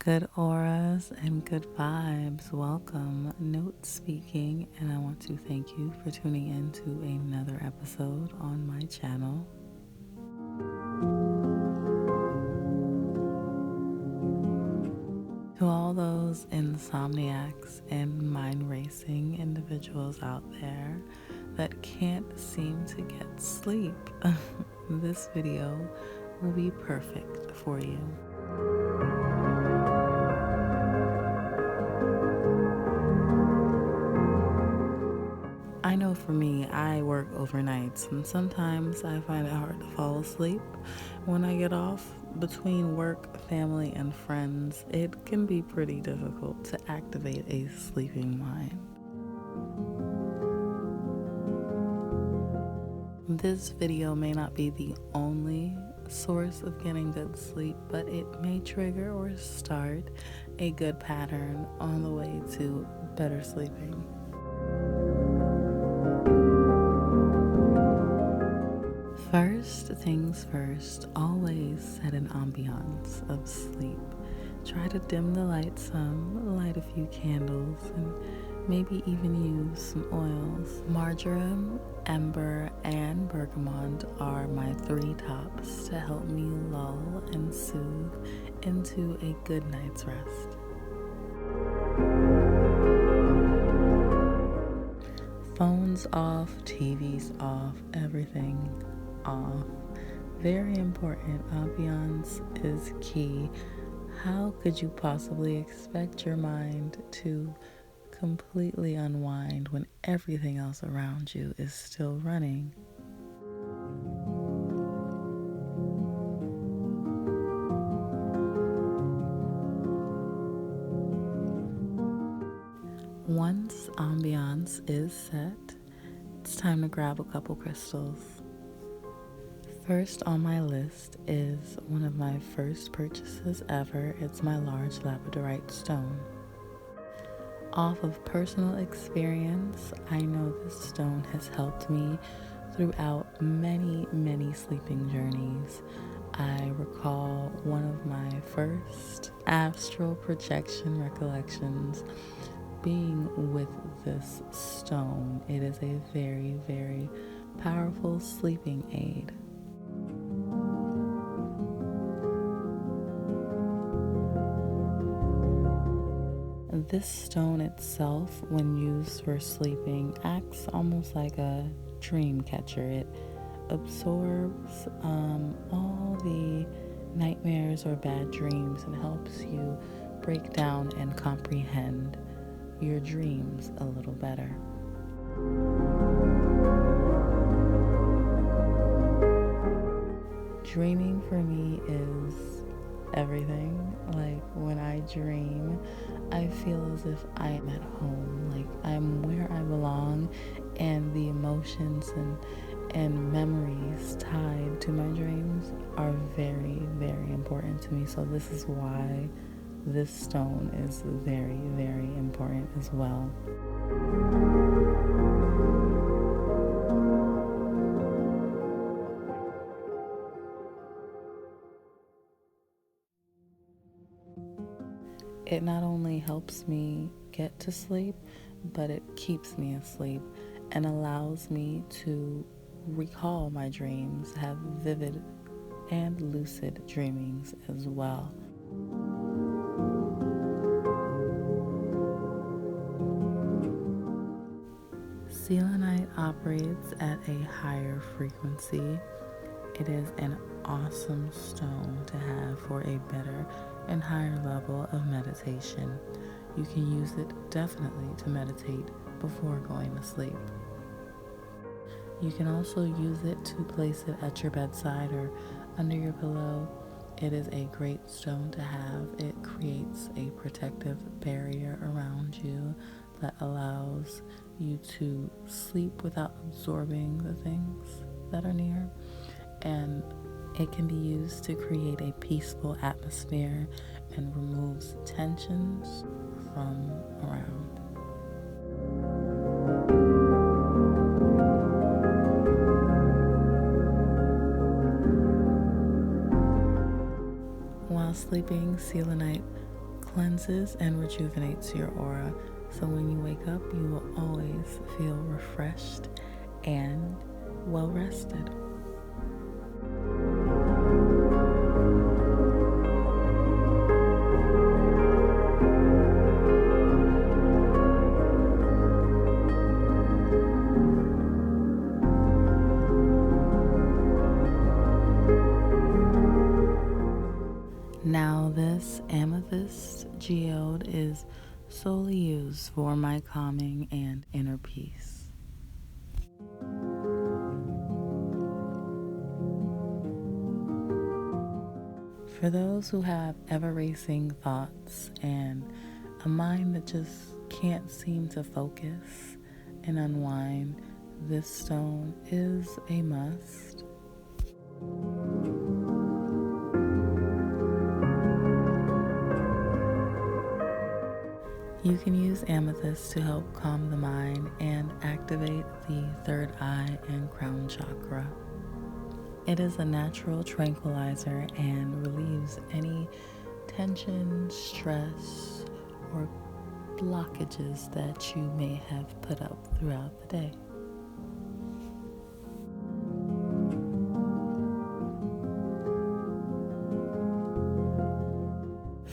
Good auras and good vibes. Welcome. Note speaking, and I want to thank you for tuning in to another episode on my channel. To all those insomniacs and mind racing individuals out there that can't seem to get sleep, this video will be perfect for you. I know for me, I work overnights, and sometimes I find it hard to fall asleep when I get off. Between work, family, and friends, it can be pretty difficult to activate a sleeping mind. This video may not be the only source of getting good sleep, but it may trigger or start a good pattern on the way to better sleeping. First things first, always set an ambiance of sleep. Try to dim the light some, light a few candles, and maybe even use some oils. Marjoram, ember, and bergamot are my three tops to help me lull and soothe into a good night's rest. Phones off, TVs off, everything off. Very important. Ambiance is key. How could you possibly expect your mind to completely unwind when everything else around you is still running? Once ambiance is set, it's time to grab a couple crystals. First on my list is one of my first purchases ever. It's my large Labradorite stone. Off of personal experience, I know this stone has helped me throughout many sleeping journeys. I recall one of my first astral projection recollections being with this stone. It is a very powerful sleeping aid. This stone itself, when used for sleeping, acts almost like a dream catcher. It absorbs all the nightmares or bad dreams and helps you break down and comprehend your dreams a little better. Dreaming for me is everything. Like when I dream, I feel as if I am at home, like I'm where I belong, and the emotions and memories tied to my dreams are very important to me. So this is why this stone is very important as well. It not only helps me get to sleep, but it keeps me asleep and allows me to recall my dreams, have vivid and lucid dreamings as well. Selenite operates at a higher frequency. It is an awesome stone to have for a better and higher level of meditation. You can use it definitely to meditate before going to sleep. You can also use it to place it at your bedside or under your pillow. It is a great stone to have. It creates a protective barrier around you that allows you to sleep without absorbing the things that are near. And it can be used to create a peaceful atmosphere and removes tensions from around. While sleeping, selenite cleanses and rejuvenates your aura, so when you wake up, you will always feel refreshed and well rested. Now, this amethyst geode is solely used for my calming and inner peace. For those who have ever-racing thoughts and a mind that just can't seem to focus and unwind, this stone is a must. You can use amethyst to help calm the mind and activate the third eye and crown chakra. It is a natural tranquilizer and relieves any tension, stress, or blockages that you may have put up throughout the day.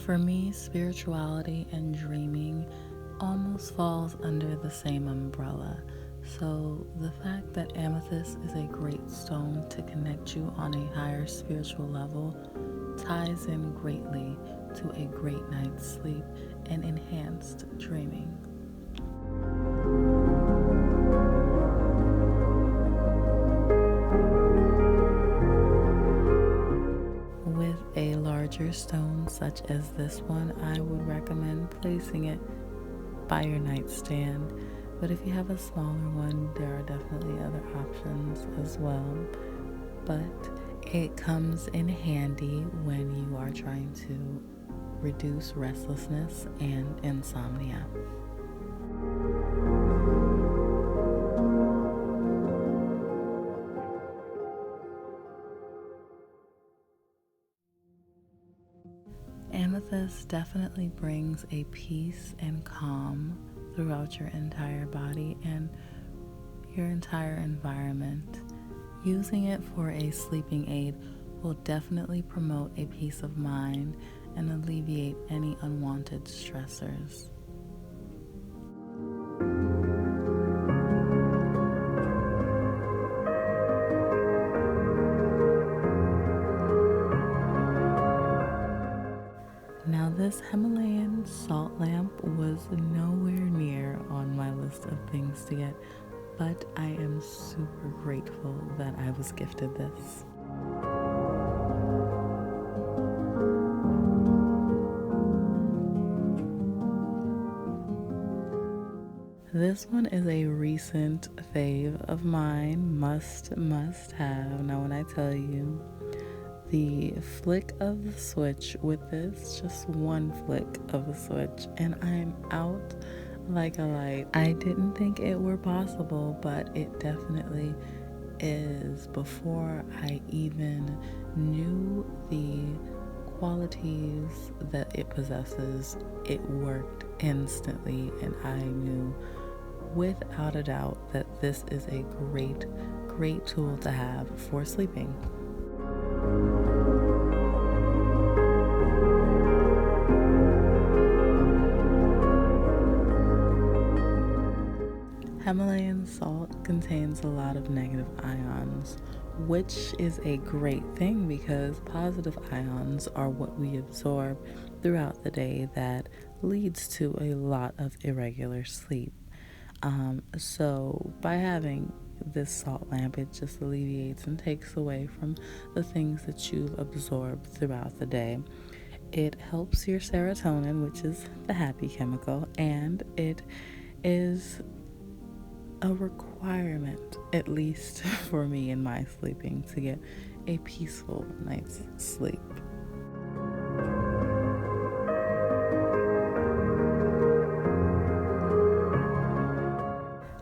For me, spirituality and dreaming almost falls under the same umbrella. So the fact that amethyst is a great stone to connect you on a higher spiritual level ties in greatly to a great night's sleep and enhanced dreaming. With a larger stone such as this one, I would recommend placing it by your nightstand. But if you have a smaller one, there are definitely other options as well. But it comes in handy when you are trying to reduce restlessness and insomnia. Amethyst definitely brings a peace and calm throughout your entire body and your entire environment. Using it for a sleeping aid will definitely promote a peace of mind and alleviate any unwanted stressors. Now, this Himalayan salt lamp was nowhere near on my list of things to get, but I am super grateful that I was gifted this. This one is a recent fave of mine, must have. Now, when I tell you, the flick of the switch with this, just one flick of the switch, and I'm out like a light. I didn't think it were possible, but it definitely is. Before I even knew the qualities that it possesses, it worked instantly, and I knew without a doubt that this is a great tool to have for sleeping. Himalayan salt contains a lot of negative ions, which is a great thing because positive ions are what we absorb throughout the day that leads to a lot of irregular sleep. So by having this salt lamp, it just alleviates and takes away from the things that you've absorbed throughout the day. It helps your serotonin, which is the happy chemical, and it is a requirement, at least for me in my sleeping, to get a peaceful night's sleep.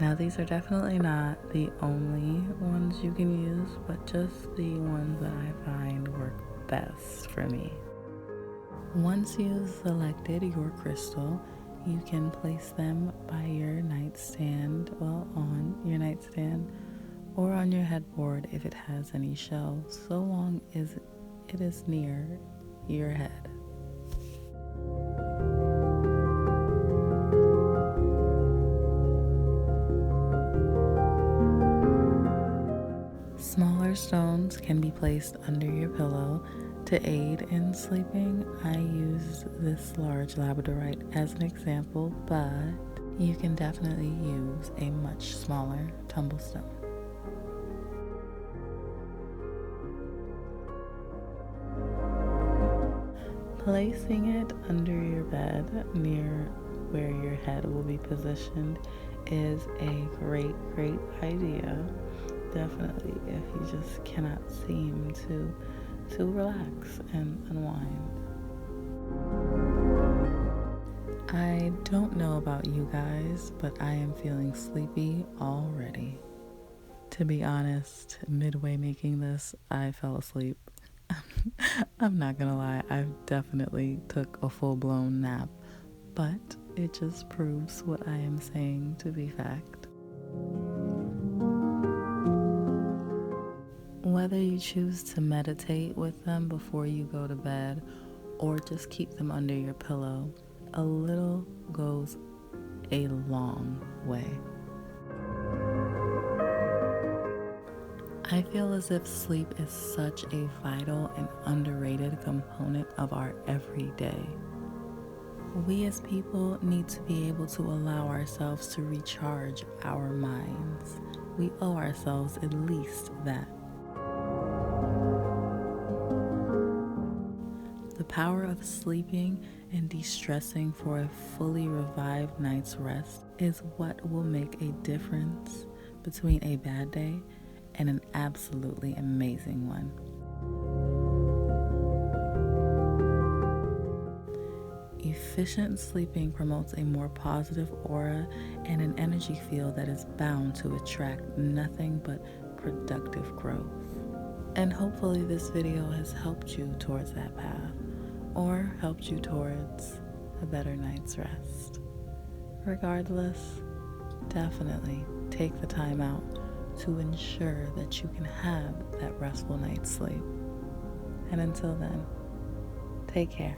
Now, these are definitely not the only ones you can use, but just the ones that I find work best for me. Once you've selected your crystal, you can place them by your nightstand, on your nightstand, or on your headboard if it has any shelves, so long as it is near your head. Smaller stones can be placed under your pillow to aid in sleeping. I use this large Labradorite as an example, but you can definitely use a much smaller tumblestone. Placing it under your bed near where your head will be positioned is a great idea. Definitely, if you just cannot seem to relax and unwind. I don't know about you guys, but I am feeling sleepy already. To be honest, midway making this, I fell asleep. I'm not gonna lie, I definitely took a full-blown nap, but it just proves what I am saying to be fact. Whether you choose to meditate with them before you go to bed or just keep them under your pillow, a little goes a long way. I feel as if sleep is such a vital and underrated component of our everyday. We as people need to be able to allow ourselves to recharge our minds. We owe ourselves at least that. The power of sleeping and de-stressing for a fully revived night's rest is what will make a difference between a bad day and an absolutely amazing one. Efficient sleeping promotes a more positive aura and an energy field that is bound to attract nothing but productive growth. And hopefully this video has helped you towards that path, or helped you towards a better night's rest. Regardless, definitely take the time out to ensure that you can have that restful night's sleep. And until then, take care.